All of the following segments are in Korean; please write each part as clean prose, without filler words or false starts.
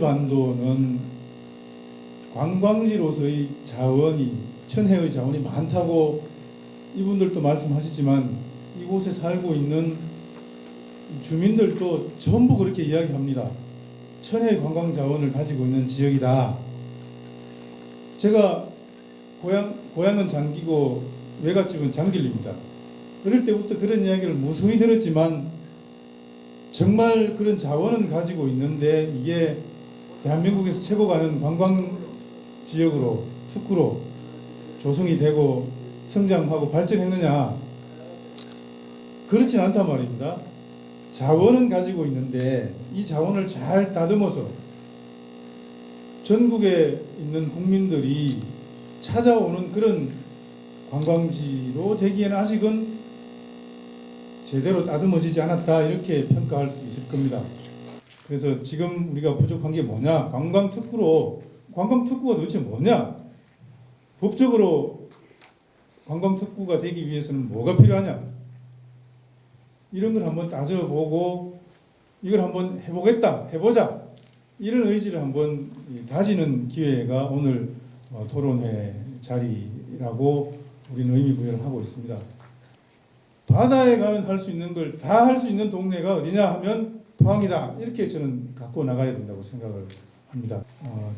호미반도는 관광지로서의 자원이, 천혜의 자원이 많다고 이분들도 말씀하시지만 이곳에 살고 있는 주민들도 전부 그렇게 이야기합니다. 천혜의 관광 자원을 가지고 있는 지역이다. 제가 고향은 장기고 외갓집은 장길입니다. 어릴 때부터 그런 이야기를 무수히 들었지만 정말 그런 자원은 가지고 있는데 이게 대한민국에서 최고 가는 관광 지역으로, 특구로 조성이 되고 성장하고 발전했느냐? 그렇진 않단 말입니다. 자원은 가지고 있는데 이 자원을 잘 다듬어서 전국에 있는 국민들이 찾아오는 그런 관광지로 되기에는 아직은 제대로 다듬어지지 않았다, 이렇게 평가할 수 있을 겁니다. 그래서 지금 우리가 부족한 게 뭐냐? 관광특구가 도대체 뭐냐? 법적으로 관광특구가 되기 위해서는 뭐가 필요하냐? 이런 걸 한번 따져보고 이걸 한번 해보자, 이런 의지를 한번 다지는 기회가 오늘 토론회 자리라고 우리는 의미 부여를 하고 있습니다. 바다에 가면 할 수 있는 걸 다 할 수 있는 동네가 어디냐 하면 포항이다, 이렇게 저는 갖고 나가야 된다고 생각을 합니다.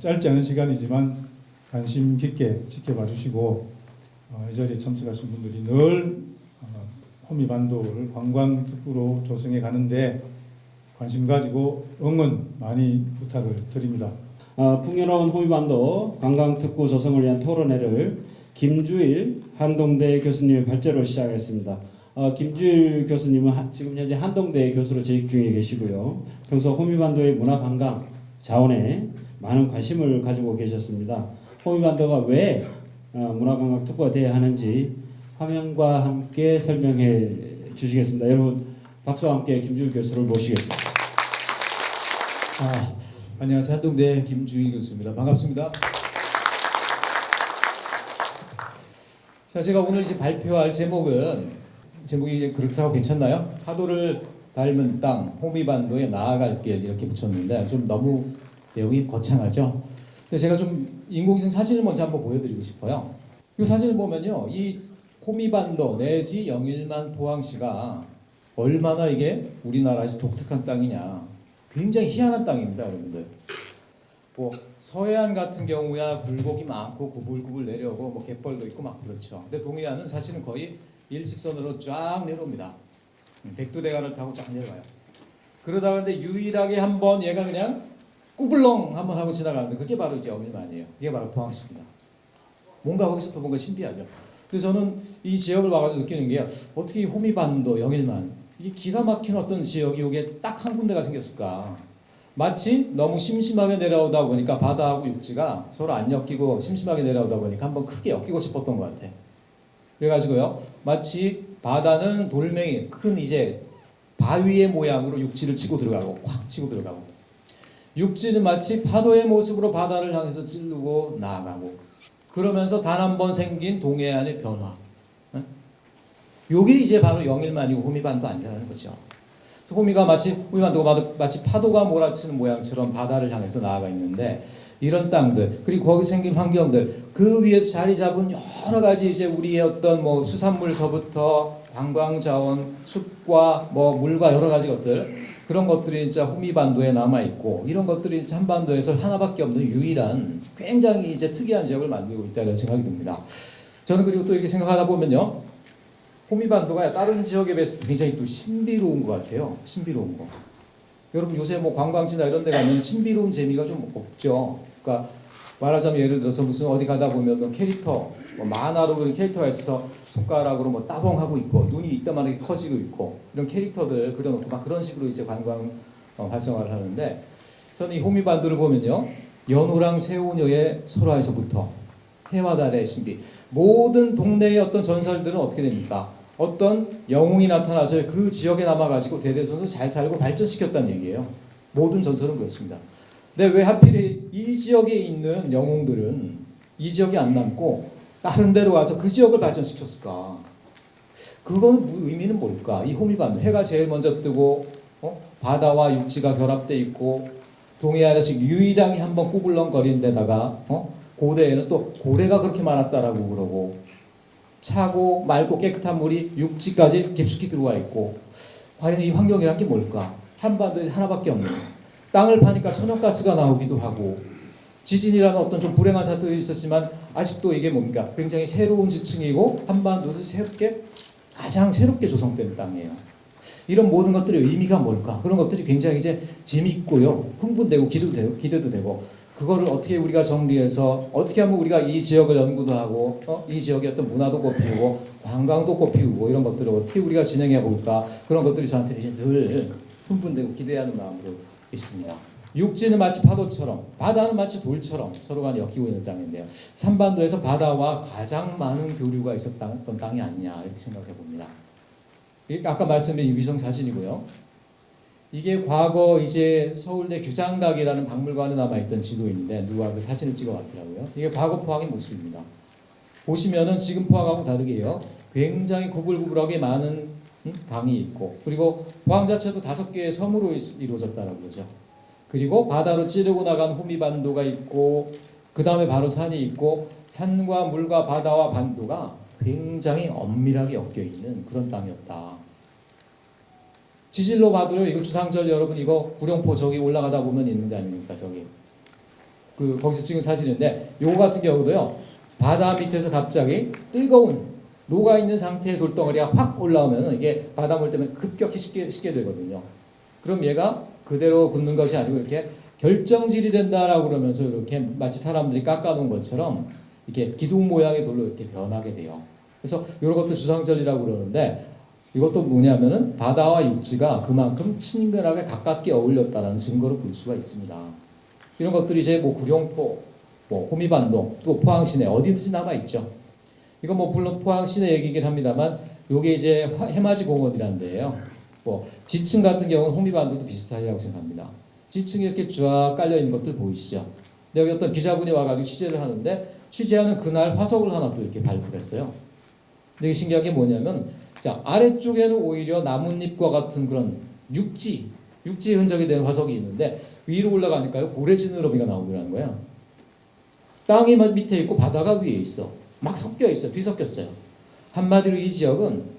짧지 않은 시간이지만 관심 깊게 지켜봐 주시고 이 자리에 참석하신 분들이 늘 호미반도를 관광특구로 조성해 가는데 관심 가지고 응원 많이 부탁을 드립니다. 풍요로운 호미반도 관광특구 조성을 위한 토론회를 김주일 한동대 교수님의 발제로 시작하겠습니다. 김주일 교수님은 지금 현재 한동대 교수로 재직 중에 계시고요. 평소 호미반도의 문화관광 자원에 많은 관심을 가지고 계셨습니다. 호미반도가 왜 문화관광특구가 되어야 하는지 화면과 함께 설명해 주시겠습니다. 여러분 박수와 함께 김주일 교수를 모시겠습니다. 안녕하세요. 한동대 김주일 교수입니다. 반갑습니다. 자, 제가 오늘 이제 발표할 제목이 그렇다고 괜찮나요? 파도를 닮은 땅, 호미반도에 나아갈 길, 이렇게 붙였는데 좀 너무 내용이 거창하죠? 근데 제가 좀 인공지능 사진을 먼저 한번 보여드리고 싶어요. 이 사진을 보면요, 이 호미반도 내지 영일만 포항시가 얼마나 이게 우리나라에서 독특한 땅이냐. 굉장히 희한한 땅입니다, 여러분들. 뭐 서해안 같은 경우야 굴곡이 많고 구불구불 내려오고 뭐 갯벌도 있고 막 그렇죠. 근데 동해안은 사실은 거의 일직선으로 쫙 내려옵니다. 백두대간을 타고 쫙 내려가요. 그러다가 근데 유일하게 한번 얘가 그냥 꾸불렁 한번 하고 지나가는데 그게 바로 이제 영일만이에요. 그게 바로 포항시입니다. 뭔가 거기서 또 뭔가 신비하죠. 그래서 저는 이 지역을 와가지고 느끼는 게 어떻게 이 호미반도, 영일만, 이 기가 막힌 어떤 지역이 이게 딱 한 군데가 생겼을까? 마치 너무 심심하게 내려오다 보니까 바다하고 육지가 서로 안 엮이고 심심하게 내려오다 보니까 한번 크게 엮이고 싶었던 것 같아. 그래가지고요, 마치 바다는 돌멩이, 큰 이제 바위의 모양으로 육지를 치고 들어가고, 꽉 치고 들어가고, 육지는 마치 파도의 모습으로 바다를 향해서 찌르고 나아가고, 그러면서 단 한 번 생긴 동해안의 변화. 요게 이제 바로 영일만이고 호미반도 아니라는 거죠. 그래서 호미반도가 마치 파도가 몰아치는 모양처럼 바다를 향해서 나아가 있는데, 이런 땅들, 그리고 거기 생긴 환경들, 그 위에서 자리 잡은 여러 가지 이제 우리의 어떤 뭐 수산물서부터 관광자원, 숲과 뭐 물과 여러 가지 것들, 그런 것들이 진짜 호미반도에 남아 있고, 이런 것들이 한반도에서 하나밖에 없는 유일한 굉장히 이제 특이한 지역을 만들고 있다는 생각이 듭니다. 저는 그리고 또 이렇게 생각하다 보면요, 호미반도가 다른 지역에 비해서 굉장히 또 신비로운 것 같아요. 신비로운 거. 여러분 요새 뭐 관광지나 이런 데 가면 신비로운 재미가 좀 없죠. 그러니까 말하자면 예를 들어서 무슨 어디 가다 보면 캐릭터, 뭐 만화로 그런 캐릭터가 있어서 손가락으로 뭐 따봉하고 있고 눈이 이따만하게 커지고 있고 이런 캐릭터들 그려놓고 막 그런 식으로 이제 관광 활성화를 하는데, 저는 이 호미반도를 보면요, 연호랑 새우녀의 설화에서부터 해와 달의 신비, 모든 동네의 어떤 전설들은 어떻게 됩니까? 어떤 영웅이 나타나서 그 지역에 남아가지고 대대손손 잘 살고 발전시켰다는 얘기예요. 모든 전설은 그렇습니다. 근데 왜 하필 이 지역에 있는 영웅들은 이 지역에 안 남고 다른 데로 가서 그 지역을 발전시켰을까? 그건 의미는 뭘까? 이 호미반도, 해가 제일 먼저 뜨고 바다와 육지가 결합돼 있고 동해안에서 유일하게 한번 꾸불렁거리는 데다가 고대에는 또 고래가 그렇게 많았다라고 그러고 차고 맑고 깨끗한 물이 육지까지 깊숙이 들어와 있고 과연 이 환경이란 게 뭘까? 한반도에 하나밖에 없는 땅을 파니까 천연가스가 나오기도 하고 지진이라는 어떤 좀 불행한 사건이 있었지만 아직도 이게 뭡니까? 굉장히 새로운 지층이고 한반도에서 가장 새롭게 조성된 땅이에요. 이런 모든 것들의 의미가 뭘까? 그런 것들이 굉장히 이제 재밌고요. 흥분되고 기대도 되고 그거를 어떻게 우리가 정리해서 어떻게 하면 우리가 이 지역을 연구도 하고 이 지역의 어떤 문화도 꽃피우고 관광도 꽃피우고 이런 것들을 어떻게 우리가 진행해 볼까? 그런 것들이 저한테 이제 늘 흥분되고 기대하는 마음으로 있습니다. 육지는 마치 파도처럼 바다는 마치 돌처럼 서로 간에 엮이고 있는 땅인데요. 삼반도에서 바다와 가장 많은 교류가 있었던 땅이 아니냐 이렇게 생각해 봅니다. 이게 아까 말씀드린 위성 사진이고요. 이게 과거 이제 서울대 규장각이라는 박물관에 남아있던 지도인데 누가 그 사진을 찍어왔더라고요. 이게 과거 포항의 모습입니다. 보시면은 지금 포항하고 다르게요. 굉장히 구불구불하게 많은 강이 있고 그리고 포항 자체도 5개의 섬으로 이루어졌다는 거죠. 그리고 바다로 찌르고 나간 호미반도가 있고 그 다음에 바로 산이 있고 산과 물과 바다와 반도가 굉장히 엄밀하게 엮여있는 그런 땅이었다. 지질로 봐도요. 이거 주상절 여러분 이거 구룡포 저기 올라가다 보면 있는 게 아닙니까? 저기 거기서 찍은 사진인데 요거 같은 경우도요. 바다 밑에서 갑자기 뜨거운 녹아있는 상태의 돌덩어리가 확 올라오면 이게 바닷물 때문에 급격히 식게 되거든요. 그럼 얘가 그대로 굳는 것이 아니고 이렇게 결정질이 된다라고 그러면서 이렇게 마치 사람들이 깎아놓은 것처럼 이렇게 기둥 모양의 돌로 이렇게 변하게 돼요. 그래서 이런 것도 주상절이라고 그러는데 이것도 뭐냐면은 바다와 육지가 그만큼 친근하게 가깝게 어울렸다는 증거로 볼 수가 있습니다. 이런 것들이 이제 뭐 구룡포, 뭐 호미반도, 또 포항시내 어디든지 남아 있죠. 이건 뭐 물론 포항시내 얘기긴 합니다만 요게 이제 해맞이 공원이라는 데예요. 뭐 지층 같은 경우는 호미반도도 비슷하리라고 생각합니다. 지층이 이렇게 쫙 깔려 있는 것들 보이시죠? 여기 어떤 기자분이 와가지고 취재를 하는데 취재하는 그날 화석을 하나 또 이렇게 발굴했어요. 근데 이게 신기한 게 뭐냐면 자 아래쪽에는 오히려 나뭇잎과 같은 그런 육지 흔적이 되는 화석이 있는데 위로 올라가니까요 고래 지느러미가 나오더라는 거야. 땅이 밑에 있고 바다가 위에 있어. 막 섞여 있어. 뒤섞였어요. 한마디로 이 지역은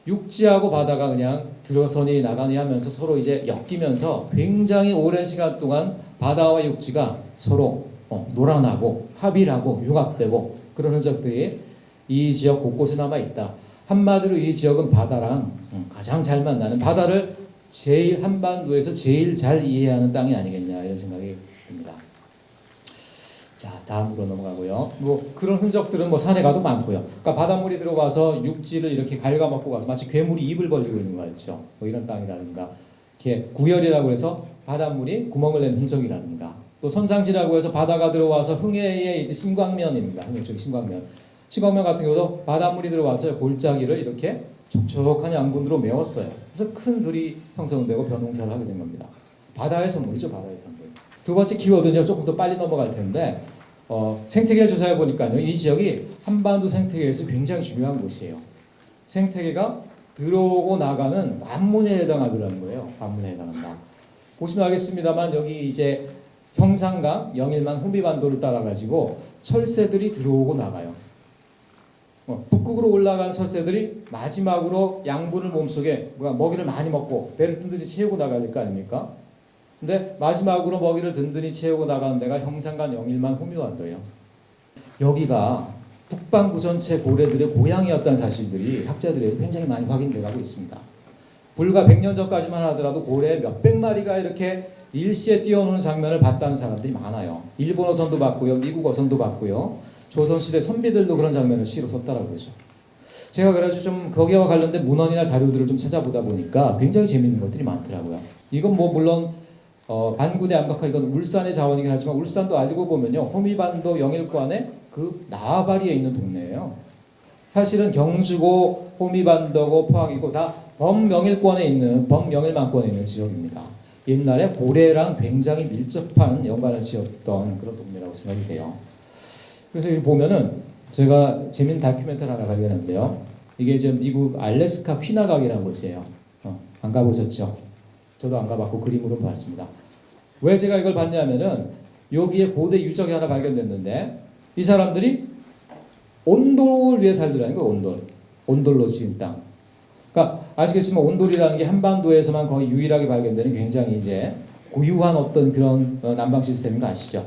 육지하고 바다가 그냥 들어서니 나가니 하면서 서로 이제 엮이면서 굉장히 오랜 시간 동안 바다와 육지가 서로 놀아나고 합일하고 융합되고 그런 흔적들이 이 지역 곳곳에 남아 있다. 한마디로 이 지역은 바다랑 가장 잘 만나는 바다를 제일 한반도에서 제일 잘 이해하는 땅이 아니겠냐 이런 생각이 듭니다. 자 다음으로 넘어가고요. 뭐 그런 흔적들은 뭐 산에 가도 많고요. 그러니까 바닷물이 들어가서 육지를 이렇게 갉아먹고 가서 마치 괴물이 입을 벌리고 있는 것 같죠. 뭐 이런 땅이라든가 이렇게 구열이라고 해서 바닷물이 구멍을 낸 흔적이라든가 또 선상지라고 해서 바다가 들어와서 흥해의 신광면입니다. 흥해 쪽이 신광면. 신광면 같은 경우도 바닷물이 들어와서 골짜기를 이렇게 촉촉한 양분으로 메웠어요. 그래서 큰 들이 형성되고 벼농사를 하게 된 겁니다. 바다의 선물이죠. 바다의 선물. 두 번째 키워드는요. 조금 더 빨리 넘어갈 텐데 생태계를 조사해 보니까요. 이 지역이 한반도 생태계에서 굉장히 중요한 곳이에요. 생태계가 들어오고 나가는 관문에 해당하더라는 거예요. 관문에 해당한다. 보시면 알겠습니다만 여기 이제 형산강, 영일만, 호미반도를 따라 가지고 설새들이 들어오고 나가요. 북극으로 올라가는 설새들이 마지막으로 양분을 몸속에 먹이를 많이 먹고 배를 든든히 채우고 나가야 될 거 아닙니까? 근데 마지막으로 먹이를 든든히 채우고 나가는 데가 형산강, 영일만, 호미반도예요. 여기가 북반구 전체 고래들의 고향이었다는 사실들이 학자들에게 굉장히 많이 확인돼가고 있습니다. 불과 100년 전까지만 하더라도 고래 몇백 마리가 이렇게 일시에 뛰어노는 장면을 봤다는 사람들이 많아요. 일본 어선도 봤고요. 미국 어선도 봤고요. 조선시대 선비들도 그런 장면을 시로 썼다라고 그러죠. 제가 그래서 좀 거기와 관련된 문헌이나 자료들을 좀 찾아보다 보니까 굉장히 재미있는 것들이 많더라고요. 이건 뭐 물론 반군의 암각화 이건 울산의 자원이긴 하지만 울산도 알고 보면요. 호미반도 영일관의 그 나와바리에 있는 동네예요. 사실은 경주고 호미반도고 포항이고 다 범명일권에 있는 범명일만권에 있는 지역입니다. 옛날에 고래랑 굉장히 밀접한 연관을 지었던 그런 동네라고 생각이 돼요. 그래서 여기 보면은 제가 재밌는 다큐멘터리 하나 발견했는데요. 이게 이제 미국 알래스카 휘나각이라는 곳이에요. 안 가보셨죠? 저도 안 가봤고 그림으로 봤습니다. 왜 제가 이걸 봤냐면은 여기에 고대 유적이 하나 발견됐는데 이 사람들이 온돌을 위해 살더라는 거예요. 온돌. 온돌로 지은 땅. 그러니까 아시겠지만 온돌이라는 게 한반도에서만 거의 유일하게 발견되는 굉장히 이제 고유한 어떤 그런 난방 시스템인 거 아시죠?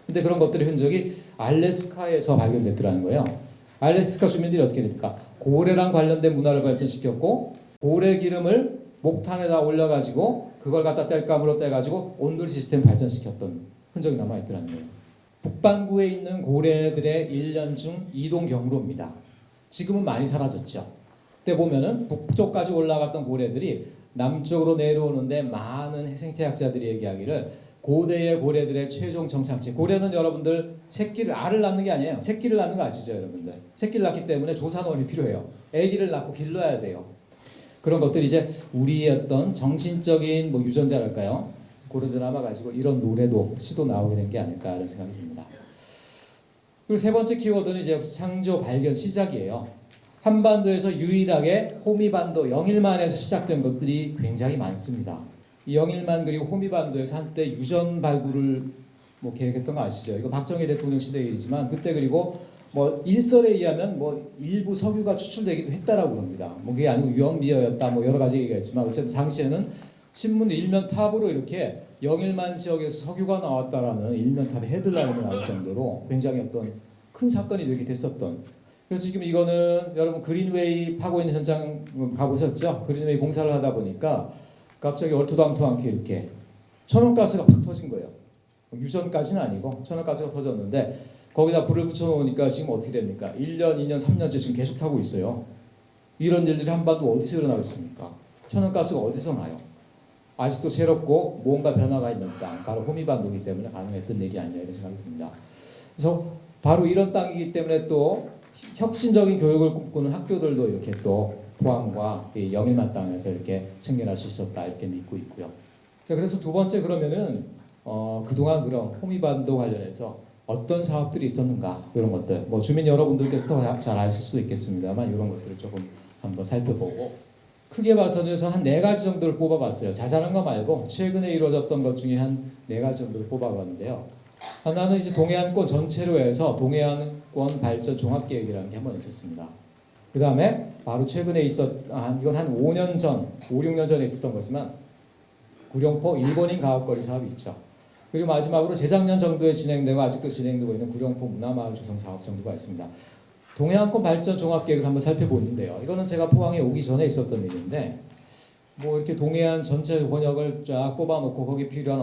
근데 그런 것들의 흔적이 알래스카에서 발견됐더라는 거예요. 알래스카 주민들이 어떻게 됩니까? 고래랑 관련된 문화를 발전시켰고 고래 기름을 목탄에다 올려가지고 그걸 갖다 땔감으로 떼가지고 온돌 시스템 발전시켰던 흔적이 남아있더라는 거예요. 북반구에 있는 고래들의 1년 중 이동 경로입니다. 지금은 많이 사라졌죠. 그때 보면은 북쪽까지 올라갔던 고래들이 남쪽으로 내려오는데 많은 생태학자들이 얘기하기를 고대의 고래들의 최종 정착지. 고래는 여러분들 알을 낳는 게 아니에요. 새끼를 낳는 거 아시죠, 여러분들? 새끼를 낳기 때문에 조산원이 필요해요. 아기를 낳고 길러야 돼요. 그런 것들이 이제 우리의 어떤 정신적인 뭐 유전자랄까요? 고래들 남아가지고 이런 노래도 시도 나오게 된 게 아닐까 이런 생각이 듭니다. 그리고 세 번째 키워드는 이제 역시 창조 발견 시작이에요. 한반도에서 유일하게 호미반도 영일만에서 시작된 것들이 굉장히 많습니다. 이 영일만 그리고 호미반도에서 한때 유전 발굴을 뭐 계획했던 거 아시죠? 이거 박정희 대통령 시대의 일이지만 그때 그리고 뭐 일설에 의하면 뭐 일부 석유가 추출되기도 했다라고 합니다. 뭐 그게 아니고 유언비어였다 뭐 여러 가지 얘기가 있지만 어쨌든 당시에는 신문 일면 탑으로 이렇게 영일만 지역에서 석유가 나왔다라는 일면 탑에 헤드라인이 나올 정도로 굉장히 어떤 큰 사건이 되게 됐었던. 그래서 지금 이거는 여러분 그린웨이 파고 있는 현장 가보셨죠? 그린웨이 공사를 하다 보니까 갑자기 얼토당토 않게 이렇게 천연가스가 팍 터진 거예요. 유전까지는 아니고 천연가스가 터졌는데 거기다 불을 붙여놓으니까 지금 어떻게 됩니까? 1년, 2년, 3년째 지금 계속 타고 있어요. 이런 일들이 한반도 어디서 일어나겠습니까? 천연가스가 어디서 나요? 아직도 새롭고 뭔가 변화가 있는 땅, 바로 호미반도이기 때문에 가능했던 일이 아니냐 이런 생각이 듭니다. 그래서 바로 이런 땅이기 때문에 또 혁신적인 교육을 꿈꾸는 학교들도 이렇게 또 포항과 이 영일만 땅에서 이렇게 챙겨낼 수 있었다 이렇게 믿고 있고요. 자, 그래서 두 번째 그러면은 그동안 그런 호미반도 관련해서 어떤 사업들이 있었는가 이런 것들 뭐 주민 여러분들께서 더 잘 아실 수도 있겠습니다만 이런 것들을 조금 한번 살펴보고 크게 봐서는 한 4가지 정도를 뽑아봤어요. 자잘한 거 말고 최근에 이루어졌던 것 중에 한 4가지 정도를 뽑아봤는데요. 하나는 이제 동해안권 전체로 해서 동해안권 발전 종합계획이라는 게 한 번 있었습니다. 그 다음에 바로 최근에 이건 한 5년 전, 5, 6년 전에 있었던 거지만 구룡포 일본인 가옥거리 사업이 있죠. 그리고 마지막으로 재작년 정도에 진행되고 아직도 진행되고 있는 구룡포 문화마을 조성 사업 정도가 있습니다. 동해안권 발전 종합계획을 한번 살펴보는데요. 이거는 제가 포항에 오기 전에 있었던 일인데 뭐 이렇게 동해안 전체 권역을 쫙 뽑아놓고 거기 필요한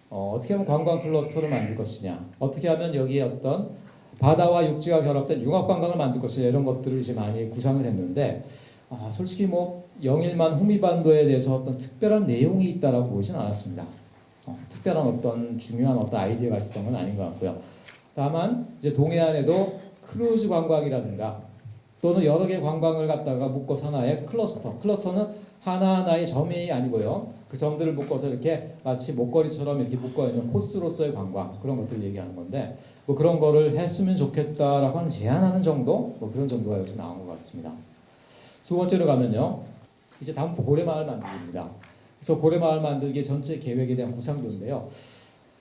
어떻게 하면 관광 클러스터를 만들 것이냐, 어떻게 하면 여기에 어떤 바다와 육지가 결합된 융합관광을 만들 것이냐 이런 것들을 이제 많이 구상을 했는데 솔직히 뭐 영일만 호미반도에 대해서 어떤 특별한 내용이 있다라고 보진 않았습니다. 특별한 어떤 중요한 어떤 아이디어가 있었던 건 아닌 것 같고요. 다만 이제 동해안에도 크루즈 관광이라든가 또는 여러 개의 관광을 갖다가 묶어서 하나의 클러스터는 하나하나의 점이 아니고요. 그 점들을 묶어서 이렇게 마치 목걸이처럼 이렇게 묶어있는 코스로서의 관광 그런 것들을 얘기하는 건데 뭐 그런 거를 했으면 좋겠다라고 하는 제안하는 정도 뭐 그런 정도가 여기서 나온 것 같습니다. 두 번째로 가면요. 이제 다음포 고래마을 만들기입니다. 그래서 고래마을 만들기 전체 계획에 대한 구상도인데요.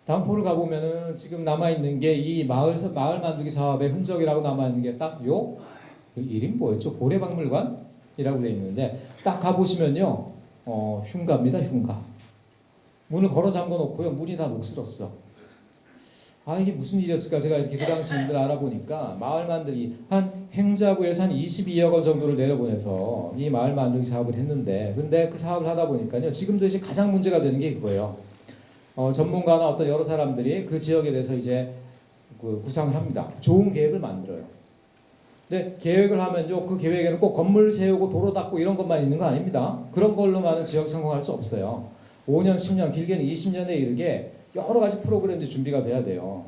다음포를 가보면은 지금 남아있는 게 이 마을 만들기 사업의 흔적이라고 남아있는 게 딱 요 이름 뭐였죠? 고래박물관이라고 되어 있는데 딱 가보시면요. 흉가입니다. 흉가. 문을 걸어 잠궈 놓고요. 문이 다 녹슬었어. 이게 무슨 일이었을까? 제가 이렇게 그 당시인들 알아보니까 마을 만들기 한 행자부에서 한 22억 원 정도를 내려보내서 이 마을 만들기 사업을 했는데 근데 그 사업을 하다 보니까요. 지금도 이제 가장 문제가 되는 게 그거예요. 전문가나 어떤 여러 사람들이 그 지역에 대해서 이제 구상을 합니다. 좋은 계획을 만들어요. 근데 계획을 하면요, 그 계획에는 꼭 건물 세우고 도로 닦고 이런 것만 있는 거 아닙니다. 그런 걸로만은 지역 성공할 수 없어요. 5년, 10년, 길게는 20년에 이르게 여러 가지 프로그램들이 준비가 돼야 돼요.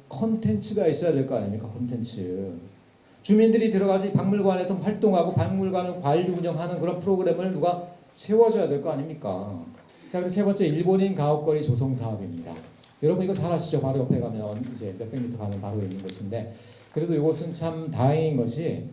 콘텐츠가 있어야 될 거 아닙니까? 콘텐츠. 주민들이 들어가서 이 박물관에서 활동하고 박물관을 관리 운영하는 그런 프로그램을 누가 세워줘야 될 거 아닙니까? 자, 그리고 세 번째 일본인 가옥거리 조성 사업입니다. 여러분 이거 잘 아시죠? 바로 옆에 가면 이제 몇백 미터 가면 바로 있는 곳인데 그래도 이것은 참 다행인 것이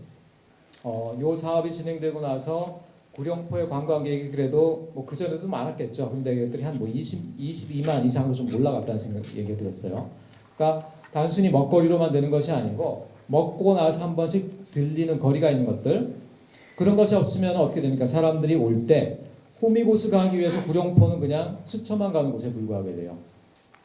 요 사업이 진행되고 나서 구룡포의 관광객이 그래도 뭐 그전에도 많았겠죠. 근데 이것들이 한 뭐 22만 이상으로 좀 올라갔다는 얘기 들었어요. 그러니까 단순히 먹거리로만 되는 것이 아니고 먹고 나서 한 번씩 들리는 거리가 있는 것들, 그런 것이 없으면 어떻게 됩니까? 사람들이 올 때 호미곶을 가기 위해서 구룡포는 그냥 스쳐만 가는 곳에 불과하게 돼요.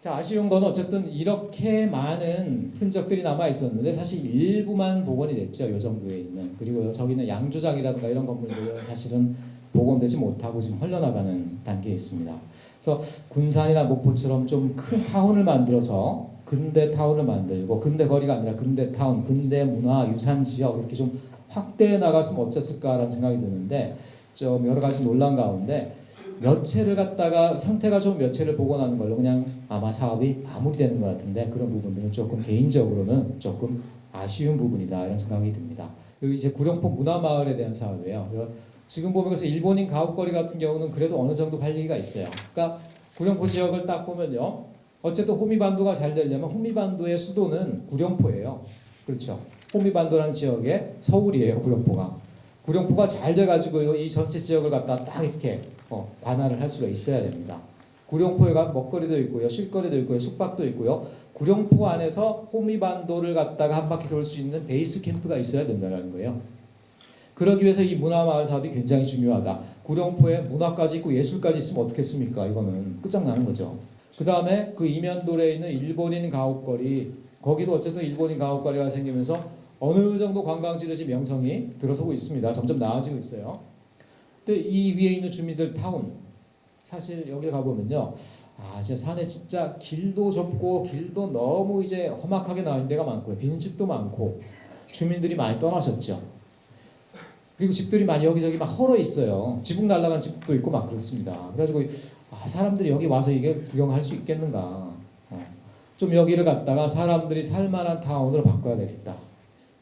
자, 아쉬운 건 어쨌든 이렇게 많은 흔적들이 남아 있었는데 사실 일부만 복원이 됐죠. 요 정도에 있는. 그리고 저기는 양조장이라든가 이런 건물들은 사실은 복원되지 못하고 지금 헐려나가는 단계에 있습니다. 그래서 군산이나 목포처럼 좀 큰 타운을 만들어서 근대 타운을 만들고, 근대 거리가 아니라 근대 타운, 근대 문화 유산 지역 이렇게 좀 확대해 나갔으면 어땠을까라는 생각이 드는데, 좀 여러 가지 논란 가운데 몇 채를 갖다가 상태가 좀 몇 채를 복원하는 걸로 그냥 아마 사업이 마무리되는 것 같은데, 그런 부분들은 조금 개인적으로는 조금 아쉬운 부분이다 이런 생각이 듭니다. 여기 이제 구룡포 문화마을에 대한 사업이에요. 지금 보면 그래서 일본인 가옥거리 같은 경우는 그래도 어느 정도 관리가 있어요. 그러니까 구룡포 지역을 딱 보면요, 어쨌든 호미반도가 잘 되려면 호미반도의 수도는 구룡포예요. 그렇죠. 호미반도라는 지역의 서울이에요. 구룡포가 잘 돼가지고요, 이 전체 지역을 갖다 딱 이렇게 관할을 할 수가 있어야 됩니다. 구룡포에 가면 먹거리도 있고요, 쉴거리도 있고요, 숙박도 있고요. 구룡포 안에서 호미반도를 갖다가 한 바퀴 돌 수 있는 베이스 캠프가 있어야 된다는 거예요. 그러기 위해서 이 문화마을 사업이 굉장히 중요하다. 구룡포에 문화까지 있고 예술까지 있으면 어떻겠습니까? 이거는 끝장나는 거죠. 그 다음에 그 이면돌에 있는 일본인 가옥거리, 거기도 어쨌든 일본인 가옥거리가 생기면서 어느 정도 관광지로 지금 명성이 들어서고 있습니다. 점점 나아지고 있어요. 근데 이 위에 있는 주민들 타운, 사실 여기 가보면요, 진짜 산에 진짜 길도 좁고 길도 너무 이제 험악하게 나와 있는 데가 많고요, 빈집도 많고 주민들이 많이 떠나셨죠. 그리고 집들이 많이 여기저기 막 헐어 있어요. 지붕 날아간 집도 있고 막 그렇습니다. 그래가지고 사람들이 여기 와서 이게 구경할 수 있겠는가? 좀 여기를 갖다가 사람들이 살만한 타운으로 바꿔야 되겠다.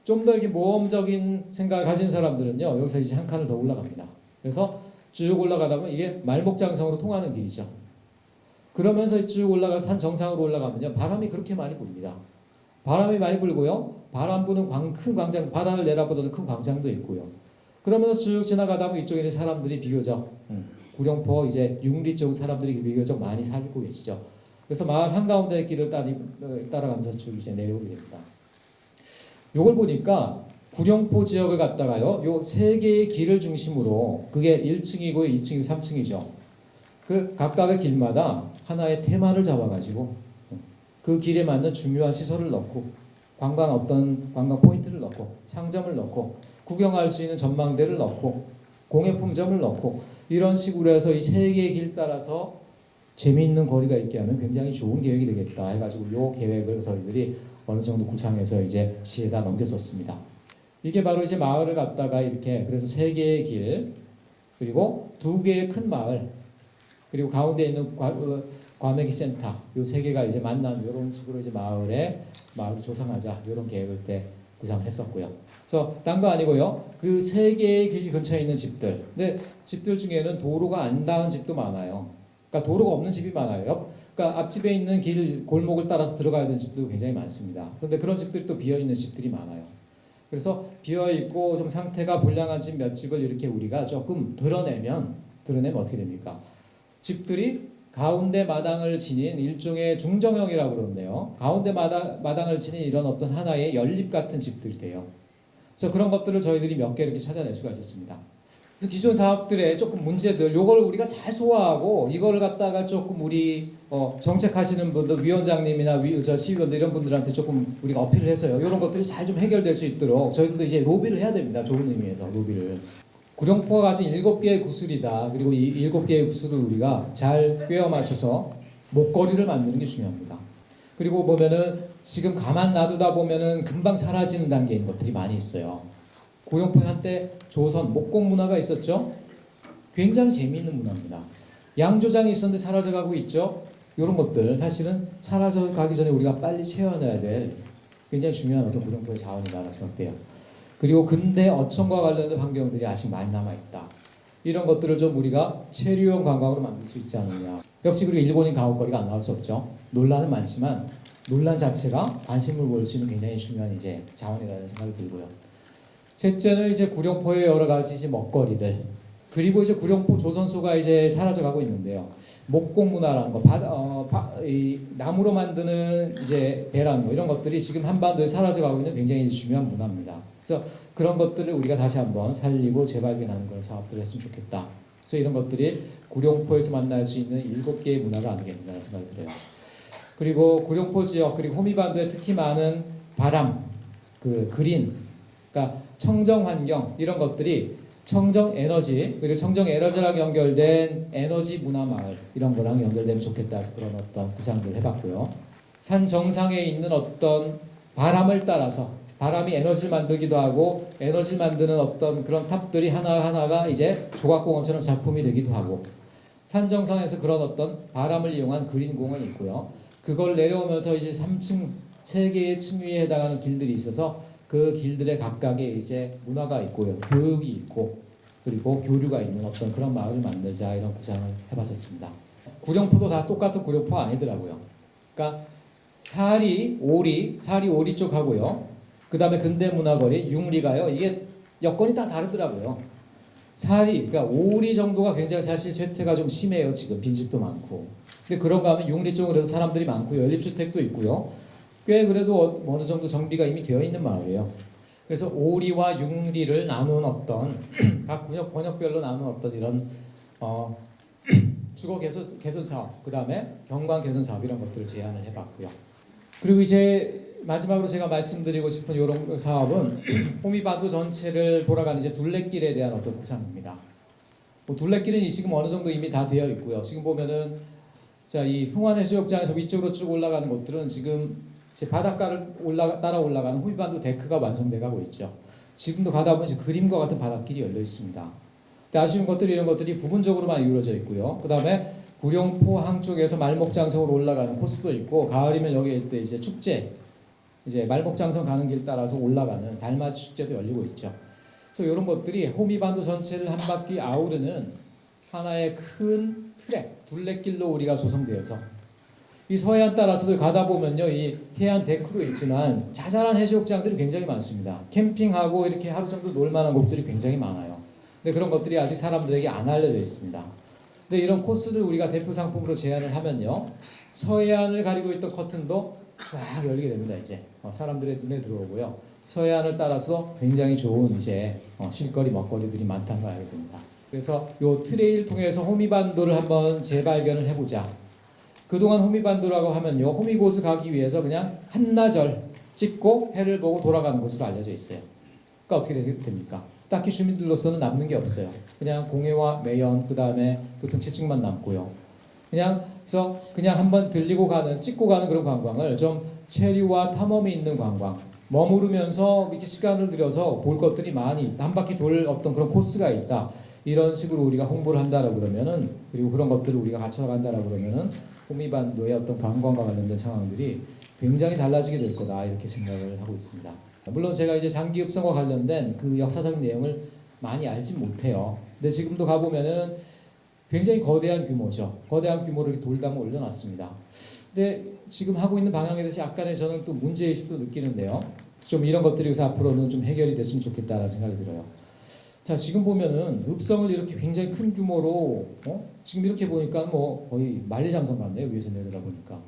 좀 더 이렇게 모험적인 생각을 가진 사람들은요, 여기서 이제 한 칸을 더 올라갑니다. 그래서 쭉 올라가다 보면 이게 말목장성으로 통하는 길이죠. 그러면서 쭉 올라가 산 정상으로 올라가면요, 바람이 그렇게 많이 불립니다. 바람이 많이 불고요, 바람 부는 큰 광장, 바다를 내다보는 큰 광장도 있고요. 그러면서 쭉 지나가다 보면 이쪽에는 사람들이 비교적 구룡포 이제 융리 쪽 사람들이 비교적 많이 살고 계시죠. 그래서 마을 한가운데 길을 따라가면서 쭉 이제 내려오게 됩니다. 요걸 보니까 구룡포 지역을 갖다가요, 요 세 개의 길을 중심으로, 그게 1층이고 2층이고 3층이죠. 그 각각의 길마다 하나의 테마를 잡아가지고 그 길에 맞는 중요한 시설을 넣고, 어떤 관광 포인트를 넣고, 상점을 넣고, 구경할 수 있는 전망대를 넣고, 공예품점을 넣고, 이런 식으로 해서 이 세 개의 길 따라서 재미있는 거리가 있게 하면 굉장히 좋은 계획이 되겠다 해가지고 요 계획을 저희들이 어느 정도 구상해서 이제 시에다 넘겼었습니다. 이게 바로 이제 마을을 갖다가 이렇게, 그래서 세 개의 길, 그리고 두 개의 큰 마을, 그리고 가운데 있는 과메기 센터, 요 세 개가 이제 만나는 이런 식으로 이제 마을을 조성하자, 이런 계획을 때 구상했었고요. 그래서 딴 거 아니고요, 그 세 개의 길 근처에 있는 집들, 근데 집들 중에는 도로가 안 닿은 집도 많아요. 그러니까 도로가 없는 집이 많아요. 그러니까 앞집에 있는 길 골목을 따라서 들어가야 되는 집도 굉장히 많습니다. 그런데 그런 집들이 또 비어 있는 집들이 많아요. 그래서 비어 있고 좀 상태가 불량한 집 몇 집을 이렇게 우리가 조금 드러내면 어떻게 됩니까? 집들이 가운데 마당을 지닌 일종의 중정형이라고 그러는데요, 가운데 마당을 지닌 이런 어떤 하나의 연립 같은 집들이 돼요. 그래서 그런 것들을 저희들이 몇 개 이렇게 찾아낼 수가 있었습니다. 그래서 기존 사업들의 조금 문제들, 요걸 우리가 잘 소화하고 이거를 갖다가 조금 우리 정책하시는 분들, 위원장님이나 시의원들 이런 분들한테 조금 우리가 어필을 해서요, 이런 것들이 잘 좀 해결될 수 있도록 저희들도 이제 로비를 해야 됩니다. 좋은 의미에서 로비를. 구룡포가 가진 7개의 구슬이다. 그리고 이 7개의 구슬을 우리가 잘 꿰어 맞춰서 목걸이를 만드는 게 중요합니다. 그리고 보면은 지금 가만 놔두다 보면은 금방 사라지는 단계인 것들이 많이 있어요. 구룡포에 한때 조선 목공 문화가 있었죠. 굉장히 재미있는 문화입니다. 양조장이 있었는데 사라져가고 있죠. 이런 것들 사실은 사라져가기 전에 우리가 빨리 채워내야 될 굉장히 중요한 어떤 구룡포의 자원이다라고 생각돼요. 그리고 근대 어촌과 관련된 환경들이 아직 많이 남아있다. 이런 것들을 좀 우리가 체류형 관광으로 만들 수 있지 않느냐. 역시 그리고 일본인 가옥거리가 안 나올 수 없죠. 논란은 많지만 논란 자체가 관심을 모을 수 있는 굉장히 중요한 이제 자원이라는 생각이 들고요. 셋째는 이제 구룡포의 여러 가지 이제 먹거리들. 그리고 이제 구룡포 조선소가 이제 사라져가고 있는데요. 목공 문화라는 거, 이 나무로 만드는 이제 배라는 거 이런 것들이 지금 한반도에 사라져가고 있는 굉장히 중요한 문화입니다. 그래서 그런 것들을 우리가 다시 한번 살리고 재발견하는 그런 사업들을 했으면 좋겠다. 그래서 이런 것들이 구룡포에서 만날 수 있는 7개의 문화가 아니겠나 생각이 들어요. 그리고 구룡포 지역 그리고 호미반도에 특히 많은 바람, 그 그린, 그러니까 청정 환경 이런 것들이 청정 에너지 그리고 청정 에너지랑 연결된 에너지 문화 마을 이런 거랑 연결되면 좋겠다 해서 그런 어떤 구상들을 해봤고요. 산 정상에 있는 어떤 바람을 따라서 바람이 에너지를 만들기도 하고 에너지를 만드는 어떤 그런 탑들이 하나하나가 이제 조각공원처럼 작품이 되기도 하고 산 정상에서 그런 어떤 바람을 이용한 그린 공원이 있고요. 그걸 내려오면서 이제 3층 3개의 층위에 해당하는 길들이 있어서 그 길들의 각각에 이제 문화가 있고요. 교육이 있고 그리고 교류가 있는 어떤 그런 마을을 만들자 이런 구상을 해봤었습니다. 구룡포도 다 똑같은 구룡포 아니더라고요. 그러니까 사리, 오리 쪽 하고요. 그 다음에 근대문화거리, 융리가요. 이게 여건이 다 다르더라고요. 사리, 그러니까 오리 정도가 굉장히 사실 쇠퇴가 좀 심해요. 지금 빈집도 많고. 근데 그런가 하면 융리 쪽은 그래도 사람들이 많고요. 연립주택도 있고요. 꽤 그래도 어느 정도 정비가 이미 되어 있는 마을이에요. 그래서 오리와 융리를 나눈 어떤 각 번역별로 나눈 어떤 이런 주거 개선 사업, 그 다음에 경관 개선 사업 이런 것들을 제안을 해봤고요. 그리고 이제 마지막으로 제가 말씀드리고 싶은 이런 사업은 호미반도 전체를 돌아가는 이제 둘레길에 대한 어떤 구상입니다. 뭐 둘레길은 지금 어느 정도 이미 다 되어 있고요. 지금 보면은 자, 이 흥환해수욕장에서 위쪽으로 쭉 올라가는 곳들은 지금 제 바닷가를 따라 올라가는 호미반도 데크가 완성돼 가고 있죠. 지금도 가다 보면 그림과 같은 바닷길이 열려 있습니다. 근데 아쉬운 것들이 이런 것들이 부분적으로만 이루어져 있고요. 그 다음에 구룡포항 쪽에서 말목장성으로 올라가는 코스도 있고 가을이면 여기에 때 이제 축제 이제 말목장성 가는 길 따라서 올라가는 달맞이 축제도 열리고 있죠. 그래서 이런 것들이 호미반도 전체를 한 바퀴 아우르는 하나의 큰 트랙, 둘레길로 우리가 조성되어서 이 서해안 따라서도 가다 보면요, 이 해안 데크도 있지만 자잘한 해수욕장들이 굉장히 많습니다. 캠핑하고 이렇게 하루 정도 놀 만한 곳들이 굉장히 많아요. 근데 그런 것들이 아직 사람들에게 안 알려져 있습니다. 근데 이런 코스를 우리가 대표 상품으로 제안을 하면요, 서해안을 가리고 있던 커튼도 쫙 열리게 됩니다. 이제 사람들의 눈에 들어오고요. 서해안을 따라서 굉장히 좋은 이제 쉴거리, 먹거리들이 많다는 걸 알게 됩니다. 그래서 이 트레일 통해서 호미반도를 한번 재발견을 해보자. 그동안 호미반도라고 하면요, 호미곶을 가기 위해서 그냥 한나절 찍고 해를 보고 돌아가는 것으로 알려져 있어요. 그러니까 어떻게 됩니까? 딱히 주민들로서는 남는 게 없어요. 그냥 공해와 매연, 그 다음에 교통체증만 남고요. 그래서 그냥 한번 들리고 가는, 찍고 가는 그런 관광을 좀 체류와 탐험이 있는 관광, 머무르면서 이렇게 시간을 들여서 볼 것들이 많이 있다. 한 바퀴 돌 어떤 그런 코스가 있다. 이런 식으로 우리가 홍보를 한다라고 그러면은, 그리고 그런 것들을 우리가 갖춰간다라고 그러면은 호미반도의 어떤 관광과 관련된 상황들이 굉장히 달라지게 될 거다 이렇게 생각을 하고 있습니다. 물론 제가 이제 장기읍성과 관련된 그 역사적인 내용을 많이 알진 못해요. 근데 지금도 가보면은 굉장히 거대한 규모죠. 거대한 규모를 이렇게 돌담을 올려놨습니다. 근데 지금 하고 있는 방향에 대해서 약간의 저는 또 문제의식도 느끼는데요. 좀 이런 것들이 앞으로는 좀 해결이 됐으면 좋겠다라는 생각이 들어요. 자, 지금 보면은 읍성을 이렇게 굉장히 큰 규모로 지금 이렇게 보니까 뭐 거의 만리장성 같네요. 위에서 내려다보니까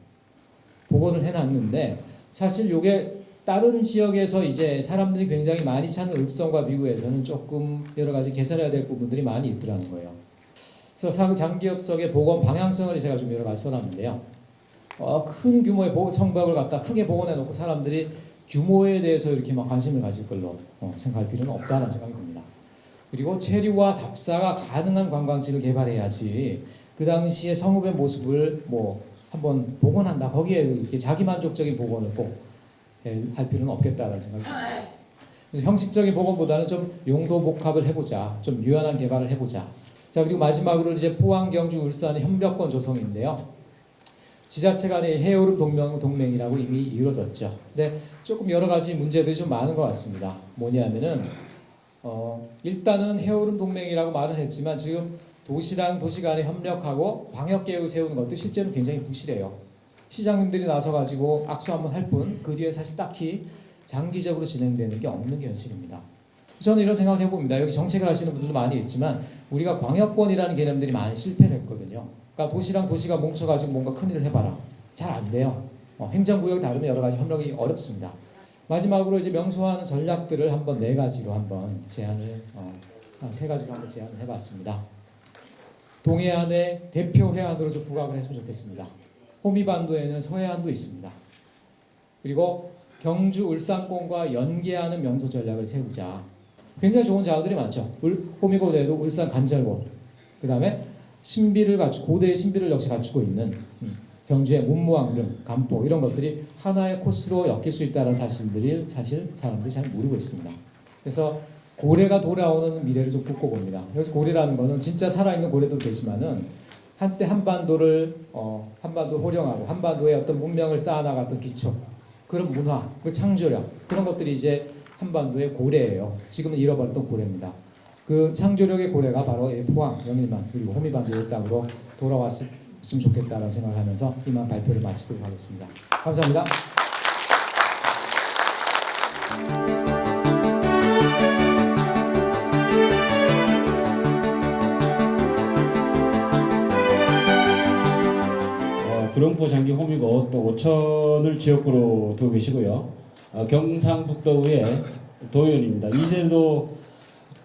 복원을 해놨는데 사실 요게 다른 지역에서 이제 사람들이 굉장히 많이 찾는 읍성과 비교해서는 조금 여러 가지 개선해야 될 부분들이 많이 있더라는 거예요. 그래서 장기읍성의 복원 방향성을 제가 좀 여러 가지 써놨는데요. 큰 규모의 성벽을 갖다 크게 복원해놓고 사람들이 규모에 대해서 이렇게 막 관심을 가질 걸로 생각할 필요는 없다는 생각이 듭니다. 그리고 체류와 답사가 가능한 관광지를 개발해야지 그 당시의 성읍의 모습을 뭐 한번 복원한다. 거기에 이렇게 자기만족적인 복원을 꼭 할 필요는 없겠다라는 생각이 듭니다. 그래서 형식적인 복원보다는 좀 용도 복합을 해보자. 좀 유연한 개발을 해보자. 자, 그리고 마지막으로 이제 포항, 경주, 울산의 협력권 조성인데요. 지자체 간의 해오름 동맹이라고 이미 이루어졌죠. 근데 조금 여러 가지 문제들이 좀 많은 것 같습니다. 뭐냐면은 일단은 해오름 동맹이라고 말은 했지만 지금 도시랑 도시 간에 협력하고 광역 계획을 세우는 것도 실제로 굉장히 부실해요. 시장님들이 나서 가지고 악수 한번 할 뿐 그 뒤에 사실 딱히 장기적으로 진행되는 게 없는 게 현실입니다. 저는 이런 생각을 해봅니다. 여기 정책을 하시는 분들도 많이 있지만 우리가 광역권이라는 개념들이 많이 실패를 했거든요. 그러니까 도시랑 도시가 뭉쳐가지고 뭔가 큰일을 해봐라. 잘 안 돼요. 행정구역이 다르면 여러 가지 협력이 어렵습니다. 마지막으로 이제 명소화하는 전략들을 한번 4가지로 한번 제안을 한 3가지로 한번 제안을 해봤습니다. 동해안의 대표 해안으로 좀 부각을 했으면 좋겠습니다. 호미반도에는 서해안도 있습니다. 그리고 경주 울산권과 연계하는 명소 전략을 세우자. 굉장히 좋은 자원들이 많죠. 호미곶 외에도 울산 간절곶, 그 다음에 신비를 고대의 신비를 역시 갖추고 있는 경주의 문무왕릉, 간포 이런 것들이 하나의 코스로 엮일 수 있다는 사실을 사람들이 잘 모르고 있습니다. 그래서 고래가 돌아오는 미래를 좀 꿈꿔봅니다. 여기서 고래라는 거는 진짜 살아있는 고래도 되지만은 한때 한반도를 한반도 호령하고 한반도에 어떤 문명을 쌓아나갔던 기초, 그런 문화, 그 창조력 그런 것들이 이제 한반도의 고래예요. 지금은 잃어버렸던 고래입니다. 그 창조력의 고래가 바로 포항, 영일만 그리고 호미반도의 땅으로 돌아왔으면 좋겠다는 생각을 하면서 이만 발표를 마치도록 하겠습니다. 감사합니다. 구룡포, 장기, 호미곶 또 오천을 지역구로 두고 계시고요. 경상북도의 도의원입니다. 이재도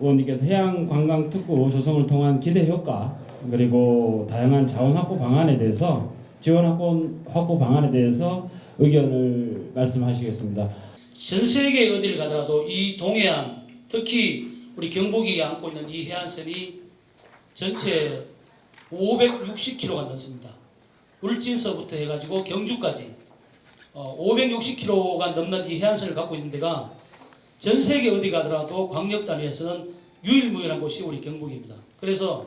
의원님께서 해양관광특구 조성을 통한 기대 효과 그리고 다양한 자원 확보 방안에 대해서 지원 확보 방안에 대해서 의견을 말씀하시겠습니다. 전 세계 어디를 가더라도 이 동해안, 특히 우리 경북이 안고 있는 이 해안선이 전체 560km가 넘습니다. 울진서부터 해가지고 경주까지 560km가 넘는 이 해안선을 갖고 있는 데가 전 세계 어디 가더라도 광역 단위에서는 유일무이한 곳이 우리 경북입니다. 그래서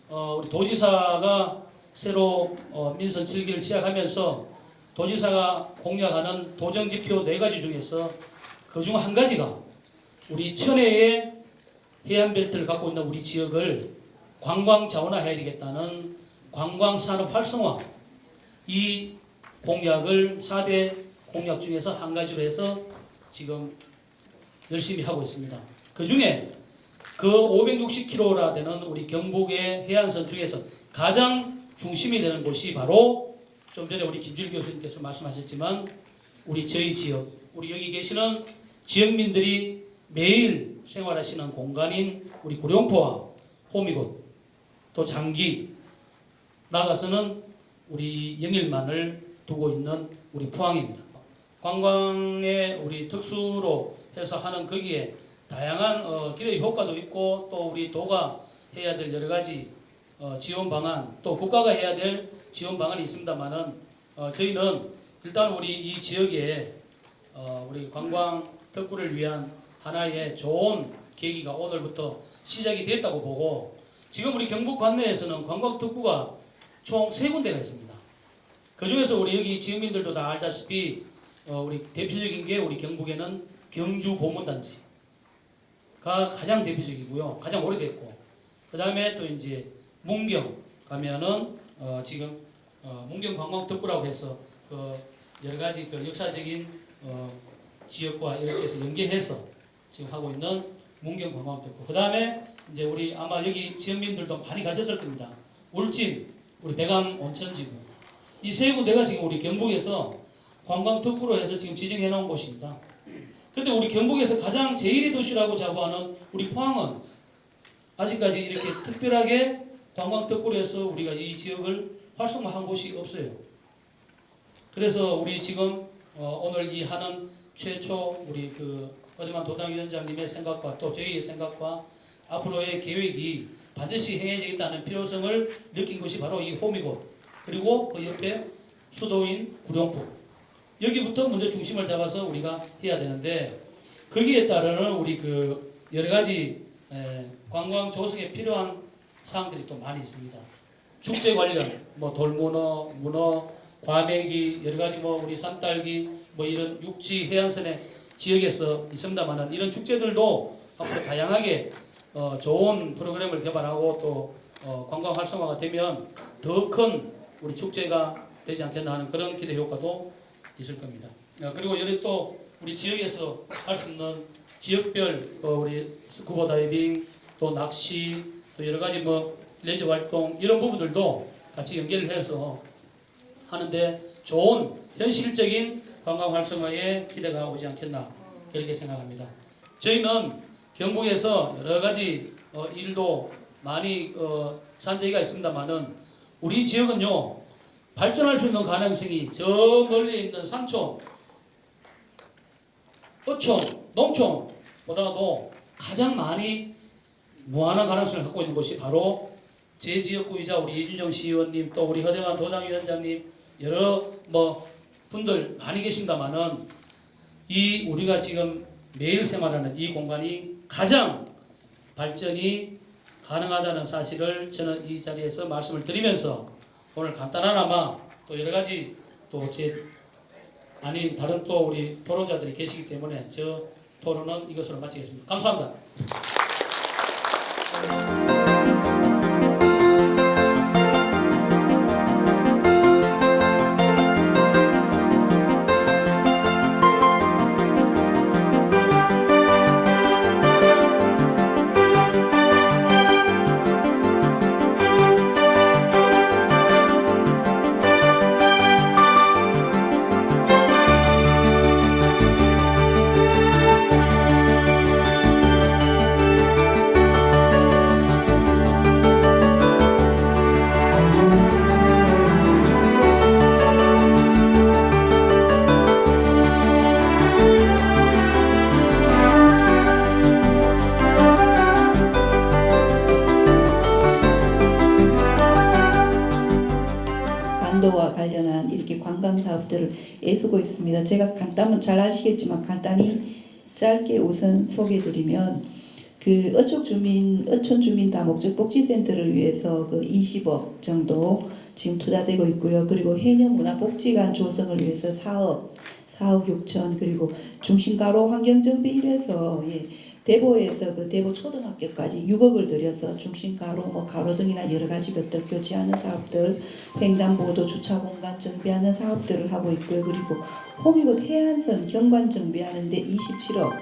우리 도지사가 새로 민선 7기를 시작하면서 도지사가 공약하는 도정지표 4가지 중에서 그중 한 가지가 우리 천혜의 해안벨트를 갖고 있는 우리 지역을 관광 자원화해야 되겠다는 관광산업 활성화, 이 공약을 4대 공약 중에서 한 가지로 해서 지금 열심히 하고 있습니다. 그 중에 그 560km나 되는 우리 경북의 해안선 중에서 가장 중심이 되는 곳이 바로 좀 전에 우리 김주일 교수님께서 말씀하셨지만 우리 저희 지역, 우리 여기 계시는 지역민들이 매일 생활하시는 공간인 우리 구룡포와 호미곶, 또 장기, 나가서는 우리 영일만을 두고 있는 우리 포항입니다. 관광의 우리 특수로 해서 하는 거기에 다양한 기대 효과도 있고 또 우리 도가 해야 될 여러 가지 지원 방안, 또 국가가 해야 될 지원 방안이 있습니다만은 저희는 일단 우리 이 지역에 우리 관광 특구를 위한 하나의 좋은 계기가 오늘부터 시작이 됐다고 보고, 지금 우리 경북 관내에서는 관광 특구가 총 3군데가 있습니다. 그 중에서 우리 여기 지역민들도 다 알다시피 우리 대표적인 게 우리 경북에는 경주 보문단지가 가장 대표적이고요. 가장 오래됐고, 그 다음에 또 이제 문경 가면은 지금 문경 관광특구라고 해서 그 여러 가지 그 역사적인 지역과 이렇게 해서 연계해서 지금 하고 있는 문경 관광특구. 그 다음에 이제 우리 아마 여기 지역민들도 많이 가셨을 겁니다. 울진, 우리 백암 온천지구. 이 3군데가 지금 우리 경북에서 관광특구로 해서 지금 지정해 놓은 곳입니다. 근데 우리 경북에서 가장 제1의 도시라고 자부하는 우리 포항은 아직까지 이렇게 특별하게 관광특구로 해서 우리가 이 지역을 활성화한 곳이 없어요. 그래서 우리 지금 오늘 이 하는 최초 우리 그 어제만 도당위원장님의 생각과 또 저희의 생각과 앞으로의 계획이 반드시 행해지겠다는 필요성을 느낀 것이 바로 이 호미곶, 그리고 그 옆에 수도인 구룡포, 여기부터 먼저 중심을 잡아서 우리가 해야 되는데, 거기에 따르는 우리 그 여러 가지 관광 조성에 필요한 사항들이 또 많이 있습니다. 축제 관련, 뭐 돌문어, 문어, 과메기, 여러 가지 뭐 우리 산딸기, 뭐 이런 육지 해안선의 지역에서 있습니다만은 이런 축제들도 앞으로 다양하게 좋은 프로그램을 개발하고 또 관광 활성화가 되면 더 큰 우리 축제가 되지 않겠나 하는 그런 기대 효과도 있을 겁니다. 그리고 여기 또 우리 지역에서 할 수 있는 지역별 우리 스쿠버 다이빙, 또 낚시, 또 여러 가지 뭐 레저 활동 이런 부분들도 같이 연계를 해서 하는데 좋은 현실적인 관광 활성화에 기대가 오지 않겠나 그렇게 생각합니다. 저희는 경북에서 여러 가지 일도 많이 산재가 있습니다만은 우리 지역은요 발전할 수 있는 가능성이 저 멀리 있는 산촌, 어촌, 농촌보다도 가장 많이 무한한 가능성을 갖고 있는 곳이 바로 제 지역구이자 우리 이준정 시의원님 또 우리 허대만 도당위원장님 여러 뭐 분들 많이 계신다마는 이 우리가 지금 매일 생활하는 이 공간이 가장 발전이 가능하다는 사실을 저는 이 자리에서 말씀을 드리면서 오늘 간단하나마 또 여러 가지 또 제 아닌 다른 또 우리 토론자들이 계시기 때문에 저 토론은 이것으로 마치겠습니다. 감사합니다. 반도와 관련한 이렇게 관광 사업들을 애쓰고 있습니다. 제가 간단히 잘 아시겠지만 간단히 짧게 우선 소개드리면 그 어촌 주민 다목적 복지센터를 위해서 그 20억 정도 지금 투자되고 있고요. 그리고 해녀문화복지관 조성을 위해서 4억 6천 그리고 중심가로 환경정비 이래서 대보에서 그 대보 초등학교까지 6억을 들여서 중심가로 뭐 가로등이나 여러 가지 것들 교체하는 사업들, 횡단보도 주차 공간 정비하는 사업들을 하고 있고요. 그리고 호미곶 해안선 경관 정비하는데 27억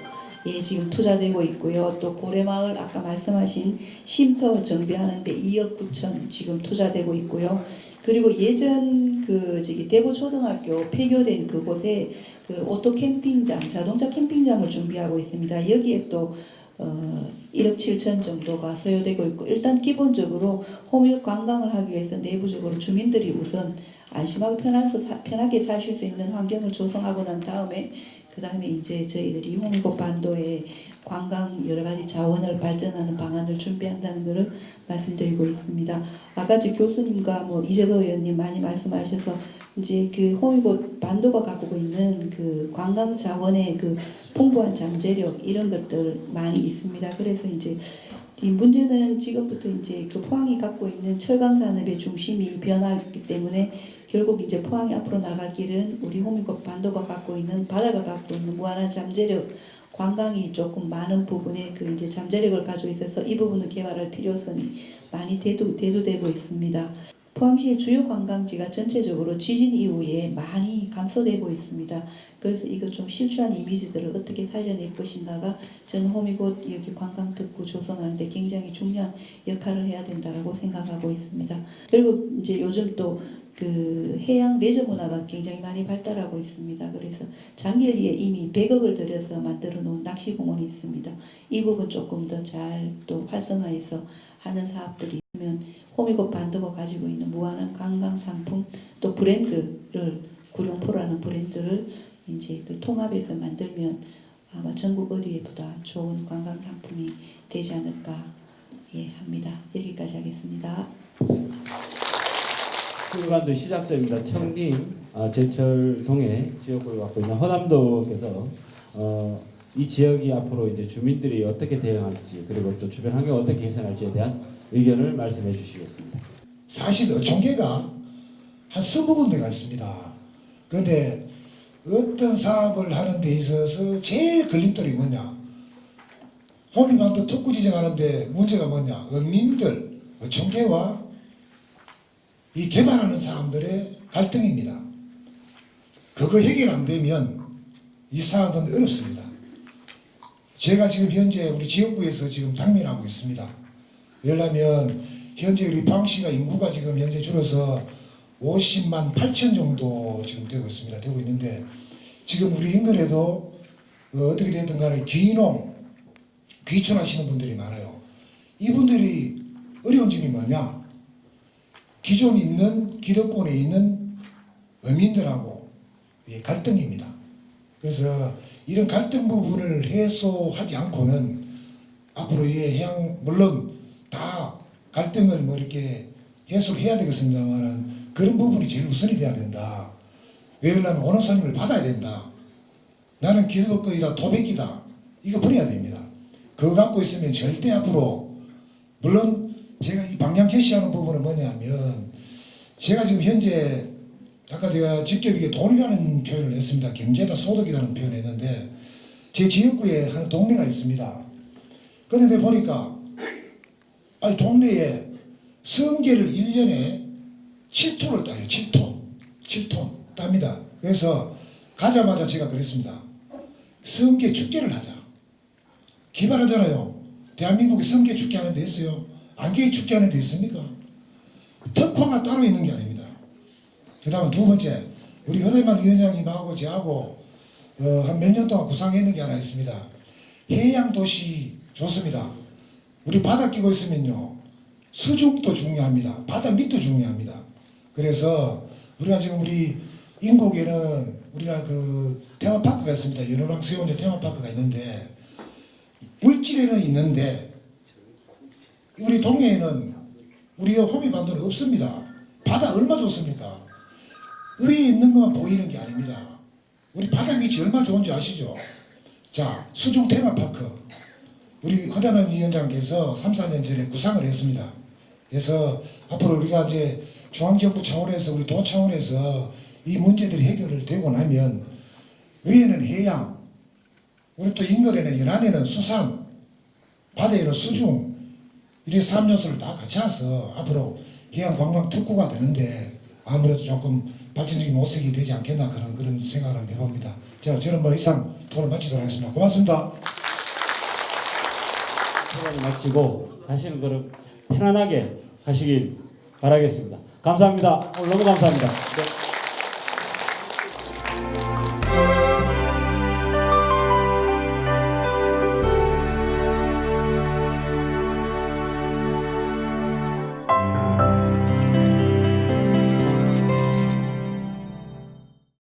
지금 투자되고 있고요. 또 고래마을 아까 말씀하신 쉼터 정비하는데 2억 9천 지금 투자되고 있고요. 그리고 예전 대보 초등학교 폐교된 그곳에 그 오토 캠핑장, 자동차 캠핑장을 준비하고 있습니다. 여기에 또 1억 7천 정도가 소요되고 있고 일단 기본적으로 호미곶 관광을 하기 위해서 내부적으로 주민들이 우선 안심하고 편하게 사실 수 있는 환경을 조성하고 난 다음에 그 다음에 이제 저희들이 호미곶 반도의 관광 여러 가지 자원을 발전하는 방안을 준비한다는 것을 말씀드리고 있습니다. 아까 저 교수님과 뭐 이재도 의원님 많이 말씀하셔서 이제 그 호미곶 반도가 갖고 있는 그 관광 자원의 그 풍부한 잠재력 이런 것들 많이 있습니다. 그래서 이제 이 문제는 지금부터 이제 그 포항이 갖고 있는 철강 산업의 중심이 변하기 때문에 결국 이제 포항이 앞으로 나갈 길은 우리 호미곶 반도가 갖고 있는 바다가 갖고 있는 무한한 잠재력 관광이 조금 많은 부분에 그 이제 잠재력을 가지고 있어서 이 부분을 개발할 필요성이 많이 대두되고 있습니다. 포항시의 주요 관광지가 전체적으로 지진 이후에 많이 감소되고 있습니다. 그래서 이거 좀 실추한 이미지들을 어떻게 살려낼 것인가가 저는 호미곶 여기 관광특구 조성하는데 굉장히 중요한 역할을 해야 된다라고 생각하고 있습니다. 그리고 이제 요즘 또 그 해양 레저 문화가 굉장히 많이 발달하고 있습니다. 그래서 장길리에 이미 100억을 들여서 만들어 놓은 낚시공원이 있습니다. 이 부분 조금 더 잘 또 활성화해서 하는 사업들이 있으면 호미곶 반도가 가지고 있는 무한한 관광 상품 또 브랜드를 구룡포라는 브랜드를 이제 그 통합해서 만들면 아마 전국 어디에보다 좋은 관광 상품이 되지 않을까 합니다. 여기까지 하겠습니다. 호미반도 시작점입니다. 청림 제철동해 지역구를 갖고 있는 허남도께서 이 지역이 앞으로 이제 주민들이 어떻게 대응할지 그리고 또 주변 환경 어떻게 개선할지에 대한 의견을 말씀해 주시겠습니다. 사실 어촌계가 한 20군데가 있습니다. 그런데 어떤 사업을 하는 데 있어서 제일 걸림돌이 뭐냐? 호미반도 특구 지정하는데 문제가 뭐냐? 어민들, 어촌계와 이 개발하는 사람들의 갈등입니다. 그거 해결 안 되면 이 사업은 어렵습니다. 제가 지금 현재 우리 지역구에서 지금 장면하고 있습니다. 왜냐하면 현재 우리 포항시가 인구가 지금 현재 줄어서 50만 8천 정도 지금 되고 있습니다. 되고 있는데 지금 우리 인근에도 어떻게 되든 간에 귀농, 귀촌하시는 분들이 많아요. 이분들이 어려운 점이 뭐냐? 기존 있는 기득권에 있는 어민들하고 갈등입니다. 그래서 이런 갈등 부분을 해소하지 않고는 앞으로 이 해양 물론 다 갈등을 뭐 이렇게 해소를 해야 되겠습니다만은 그런 부분이 제일 우선이 돼야 된다. 왜냐하면 오는 손님을 받아야 된다. 나는 기득권이다 토백이다. 이거 버려야 됩니다. 그거 갖고 있으면 절대 앞으로 물론 제가 이 방향 제시하는 부분은 뭐냐면 제가 지금 현재 아까 제가 직접 이게 돈이라는 표현을 했습니다. 경제다 소득이라는 표현을 했는데 제 지역구에 한 동네가 있습니다. 그런데 보니까 아니 동네에 성게를 1년에 7톤을 따요. 7톤 땁니다. 그래서 가자마자 제가 그랬습니다. 성게 축제를 하자. 기발하잖아요. 대한민국에 성게 축제 하는 데 있어요? 안개 축제 하는 데 있습니까? 특화가 따로 있는 게 아닙니다. 그 다음 두 번째, 우리 허대만 위원장님하고 저하고 한 몇 년 동안 구상했는 게 하나 있습니다. 해양도시 좋습니다. 우리 바다 끼고 있으면요. 수중도 중요합니다. 바다 밑도 중요합니다. 그래서 우리가 지금 우리 인곡에는 우리가 그 테마파크가 있습니다. 연호랑 세운대 테마파크가 있는데 울진에는 있는데 우리 동해에는 우리 호미반도는 없습니다. 바다 얼마 좋습니까? 위에 있는 것만 보이는 게 아닙니다. 우리 바다 밑이 얼마 좋은지 아시죠? 자, 수중 테마파크 우리 허다만 위원장께서 3, 4년 전에 구상을 했습니다. 그래서 앞으로 우리가 이제 중앙정부 차원에서 우리 도 차원에서 이 문제들이 해결을 되고 나면 위에는 해양, 우리 또 인근에는 연안에는 수산, 바다에는 수중 이런 3요소를 다 갖춰서 앞으로 해양 관광 특구가 되는데 아무래도 조금 발전적인 모색이 되지 않겠나 그런 생각을 한번 해봅니다. 자, 저는 뭐 이상 토론을 마치도록 하겠습니다. 고맙습니다. 토론을 마치고 다시는 그럼 편안하게 하시길 바라겠습니다. 감사합니다. 오늘 너무 감사합니다. 네.